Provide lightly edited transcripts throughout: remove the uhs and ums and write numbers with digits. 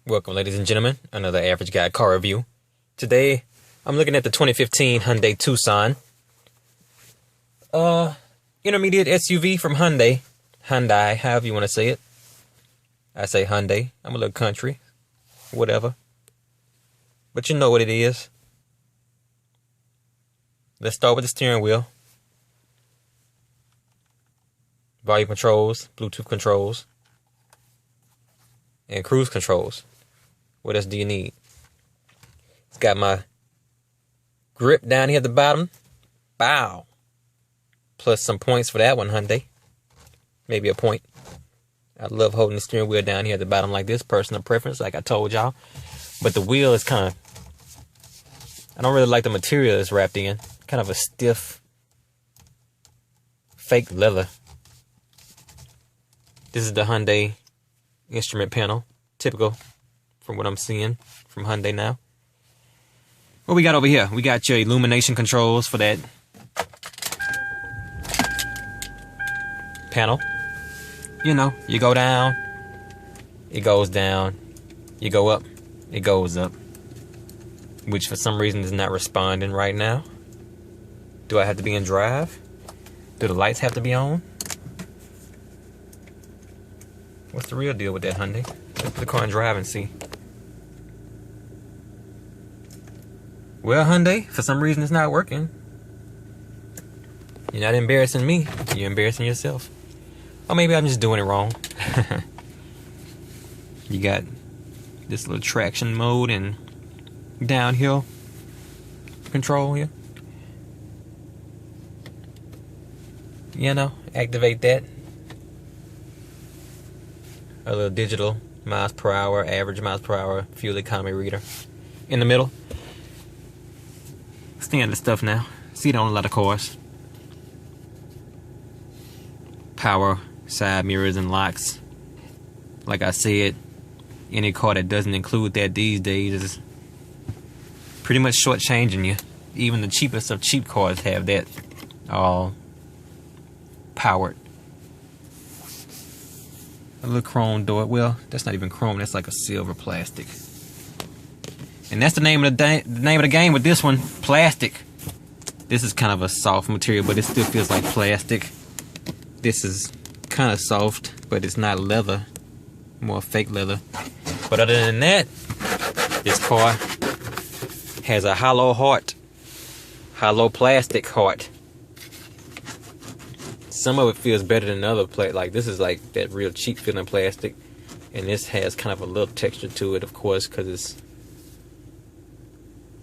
Welcome, ladies and gentlemen, another Average Guy car review. Today, I'm looking at the 2015 Hyundai Tucson. Intermediate SUV from Hyundai. Hyundai, however you want to say it. I say Hyundai. I'm a little country. Whatever. But you know what it is. Let's start with the steering wheel. Volume controls, Bluetooth controls, and cruise controls. What else do you need? It's got my grip down here at the bottom. Bow. Plus some points for that one, Hyundai. Maybe a point. I love holding the steering wheel down here at the bottom like this. Personal preference, like I told y'all. But the wheel is kind of... I don't really like the material it's wrapped in. Kind of a stiff, fake leather. This is the Hyundai instrument panel. Typical from what I'm seeing from Hyundai now. What we got over here? We got your illumination controls for that panel. You know, you go down, it goes down. You go up, it goes up. Which for some reason is not responding right now. Do I have to be in drive? Do the lights have to be on? What's the real deal with that, Hyundai? Let's put the car in drive and see. Well, Hyundai, for some reason it's not working. You're not embarrassing me. You're embarrassing yourself. Or maybe I'm just doing it wrong. You got this little traction mode and downhill control here. You know, activate that. A little digital miles per hour, average miles per hour, fuel economy reader. In the middle. Standard stuff now. See it on a lot of cars. Power, side mirrors, and locks. Like I said, any car that doesn't include that these days is pretty much shortchanging you. Even the cheapest of cheap cars have that all powered. A little chrome door. Well, that's not even chrome. That's like a silver plastic. And that's the name of the game with this one. Plastic. This is kind of a soft material, but it still feels like plastic. This is kind of soft, but it's not leather. More fake leather. But other than that, this car has a hollow heart. Hollow plastic heart. Some of it feels better than other plastic. Like this is like that real cheap feeling plastic. And this has kind of a little texture to it, of course, because it's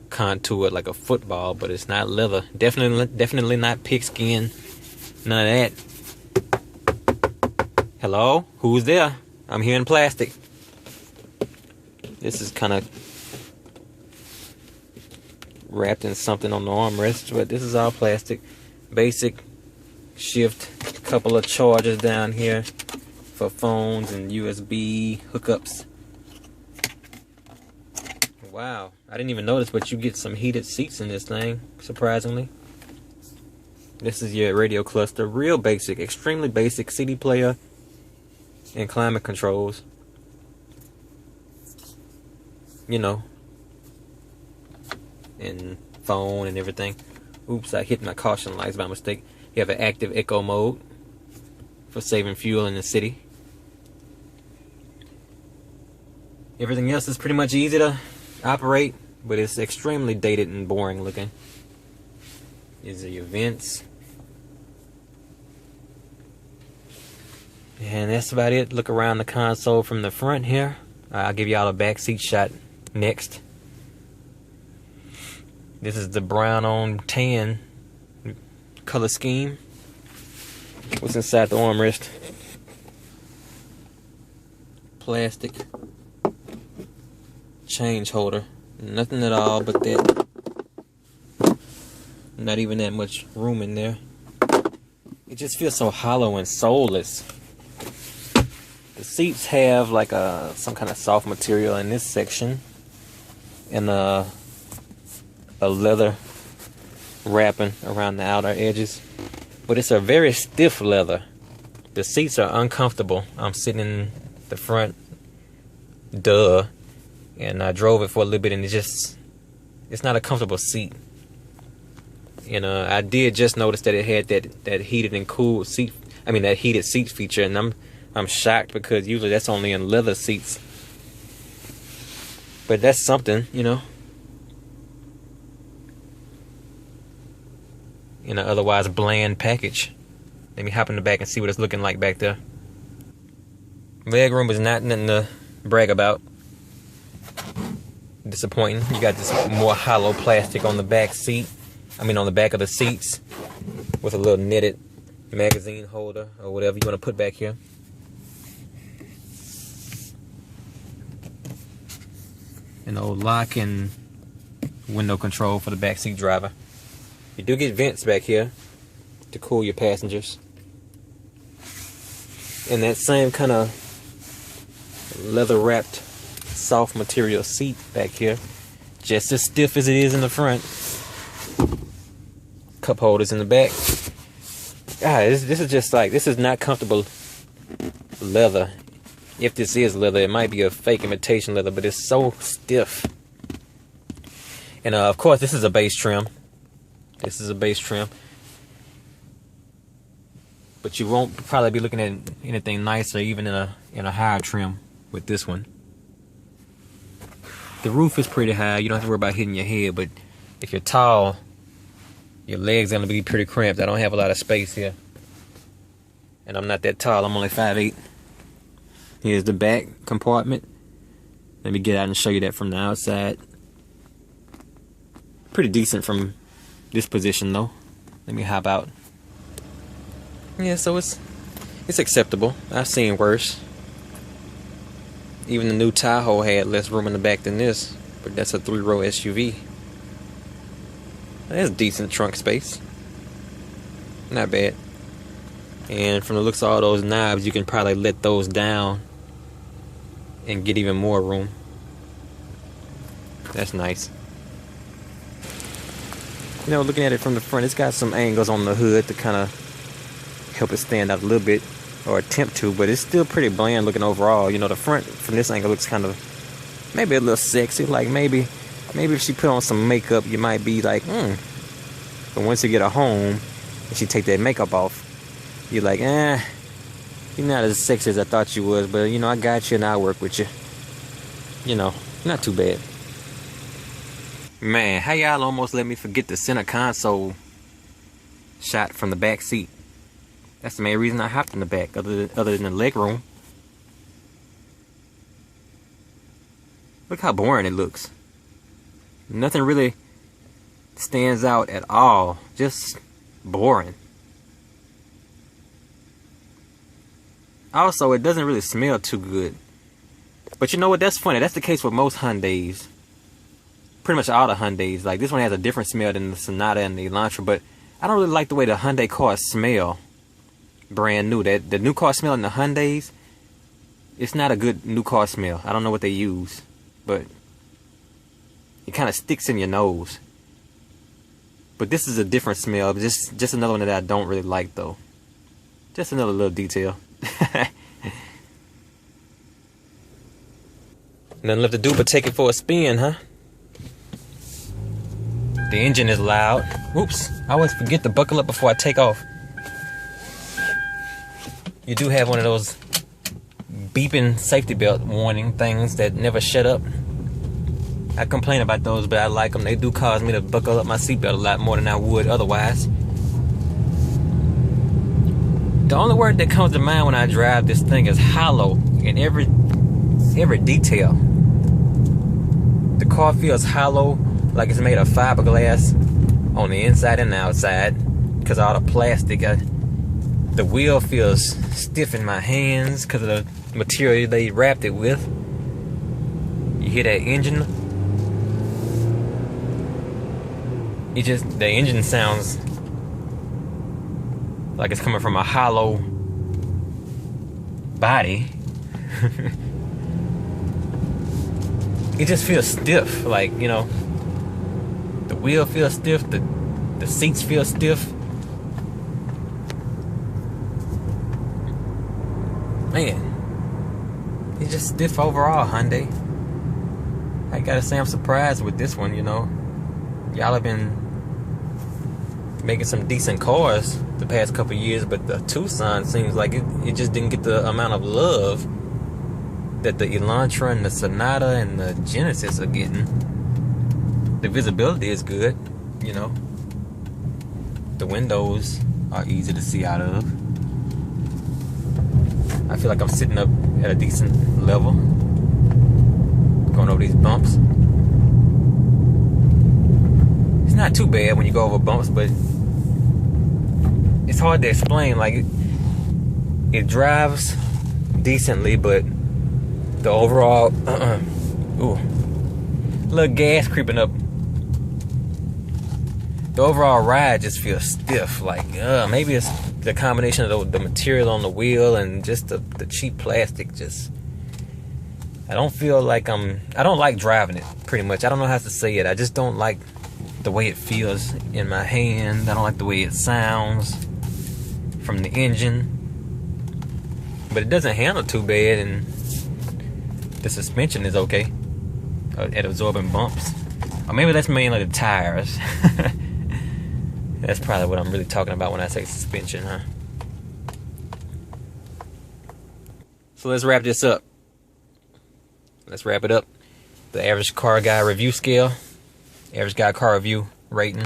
contoured like a football, but it's not leather. Definitely not pigskin. None of that. Hello? Who's there? I'm hearing plastic. This is kind of wrapped in something on the armrest, but this is all plastic. Basic shift. Couple of chargers down here for phones and USB hookups. Wow, I didn't even notice, but you get some heated seats in this thing, surprisingly. This is your radio cluster. Real basic, extremely basic CD player and climate controls. You know. And phone and everything. Oops, I hit my caution lights by mistake. You have an active echo mode for saving fuel in the city. Everything else is pretty much easy to operate, but it's extremely dated and boring looking. These are your vents. And that's about it. Look around the console from the front here. I'll give y'all a back seat shot next. This is the brown on tan color scheme. What's inside the armrest? Plastic change holder. Nothing at all but that. Not even that much room in there. It just feels so hollow and soulless. The seats have like some kind of soft material in this section, and a leather wrapping around the outer edges, but it's a very stiff leather. The seats are uncomfortable. I'm sitting in the front, duh, and I drove it for a little bit, and it's not a comfortable seat. And I did just notice that it had that heated and cooled seat. I mean, that heated seat feature, and I'm shocked because usually that's only in leather seats. But that's something, you know. In an otherwise bland package. Let me hop in the back and see what it's looking like back there. Leg room is not nothing to brag about. Disappointing. You got this more hollow plastic on the back seat. I mean on the back of the seats. With a little knitted magazine holder or whatever you want to put back here. An old lock and window control for the backseat driver. You do get vents back here to cool your passengers. And that same kind of leather wrapped soft material seat back here. Just as stiff as it is in the front. Cup holders in the back. God, this is just like, this is not comfortable leather. If this is leather, it might be a fake imitation leather, but it's so stiff. And of course, this is a base trim. This is a base trim. But you won't probably be looking at anything nicer, even in a higher trim with this one. The roof is pretty high. You don't have to worry about hitting your head, but if you're tall, your legs are gonna be pretty cramped. I don't have a lot of space here. And I'm not that tall, I'm only 5'8". Here's the back compartment. Let me get out and show you that from the outside. Pretty decent from this position though. Let me hop out. Yeah, so it's acceptable. I've seen worse. Even the new Tahoe had less room in the back than this, but that's a 3-row SUV. That's decent trunk space. Not bad. And from the looks of all those knobs, you can probably let those down and get even more room. That's nice. You know, looking at it from the front, it's got some angles on the hood to kind of help it stand out a little bit, or attempt to, but it's still pretty bland looking overall. You know, the front from this angle looks kind of maybe a little sexy. Like maybe if she put on some makeup, you might be like, But once you get her home and she take that makeup off, you're like, you're not as sexy as I thought you was, but you know, I got you and I'll work with you. You know, not too bad. Man, how y'all almost let me forget the center console shot from the back seat. That's the main reason I hopped in the back, other than the leg room. Look how boring it looks. Nothing really stands out at all. Just boring. Also, it doesn't really smell too good. But you know what? That's funny. That's the case with most Hyundais. Pretty much all the Hyundais. Like, this one has a different smell than the Sonata and the Elantra. But I don't really like the way the Hyundai cars smell. Brand new. The new car smell in the Hyundais, it's not a good new car smell. I don't know what they use. But it kind of sticks in your nose. But this is a different smell. Just another one that I don't really like, though. Just another little detail. Nothing left to do but take it for a spin, huh? The engine is loud. Oops, I always forget to buckle up before I take off. You do have one of those beeping safety belt warning things that never shut up. I complain about those, but I like them. They do cause me to buckle up my seatbelt a lot more than I would otherwise. The only word that comes to mind when I drive this thing is hollow in every detail. The car feels hollow, like it's made of fiberglass on the inside and the outside because of all the plastic. The wheel feels stiff in my hands because of the material they wrapped it with. You hear that engine? The engine sounds like it's coming from a hollow body. It just feels stiff, like, you know, the wheel feels stiff, the seats feel stiff. Man, it's just stiff overall, Hyundai. I gotta say I'm surprised with this one, you know. Y'all have been making some decent cars the past couple years, but the Tucson seems like it just didn't get the amount of love that the Elantra and the Sonata and the Genesis are getting. The visibility is good, you know. The windows are easy to see out of. I feel like I'm sitting up at a decent level, going over these bumps. It's not too bad when you go over bumps, but it's hard to explain. Like, it drives decently, but the overall ooh, little gas creeping up. The overall ride just feels stiff. Like, maybe it's the combination of the material on the wheel and just the cheap plastic. Just, I don't feel like I don't like driving it, pretty much. I don't know how to say it. I just don't like the way it feels in my hand. I don't like the way it sounds from the engine. But it doesn't handle too bad, and the suspension is okay at absorbing bumps. Or maybe that's mainly the tires. That's probably what I'm really talking about when I say suspension, huh? So let's wrap this up. Let's wrap it up. The average car guy review scale. Average guy car review rating.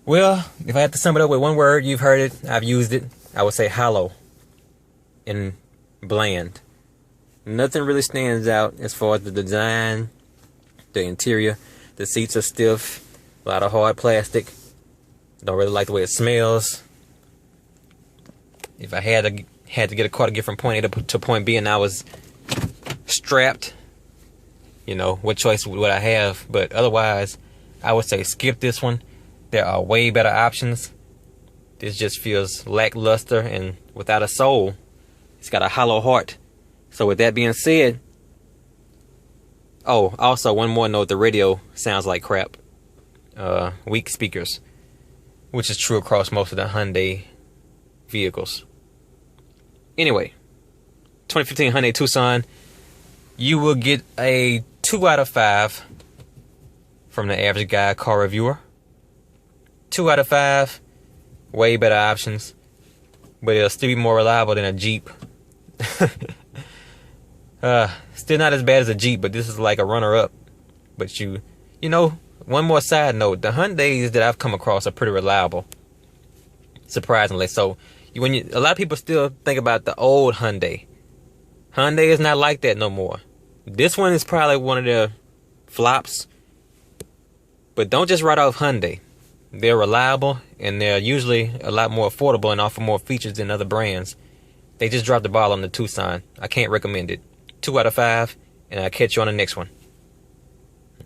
Well, if I had to sum it up with one word, you've heard it, I've used it, I would say hollow and bland. Nothing really stands out as far as the design, the interior. The seats are stiff, a lot of hard plastic. Don't really like the way it smells. If I had to get a car to get from point A to point B and I was strapped, you know, what choice would I have? But otherwise, I would say skip this one. There are way better options. This just feels lackluster and without a soul. It's got a hollow heart. So with that being said, oh, also one more note, the radio sounds like crap. Weak speakers, which is true across most of the Hyundai vehicles. Anyway, 2015 Hyundai Tucson, you will get a 2 out of 5 from the average guy car reviewer. 2 out of 5, way better options, but it'll still be more reliable than a Jeep. Still not as bad as a Jeep, but this is like a runner-up. But you know, one more side note, the Hyundais that I've come across are pretty reliable, surprisingly. So a lot of people still think about the old Hyundai. Hyundai is not like that no more. This one is probably one of their flops, but don't just write off Hyundai. They're reliable, and they're usually a lot more affordable and offer more features than other brands. They just dropped the ball on the Tucson. I can't recommend it. 2 out of 5, and I'll catch you on the next one.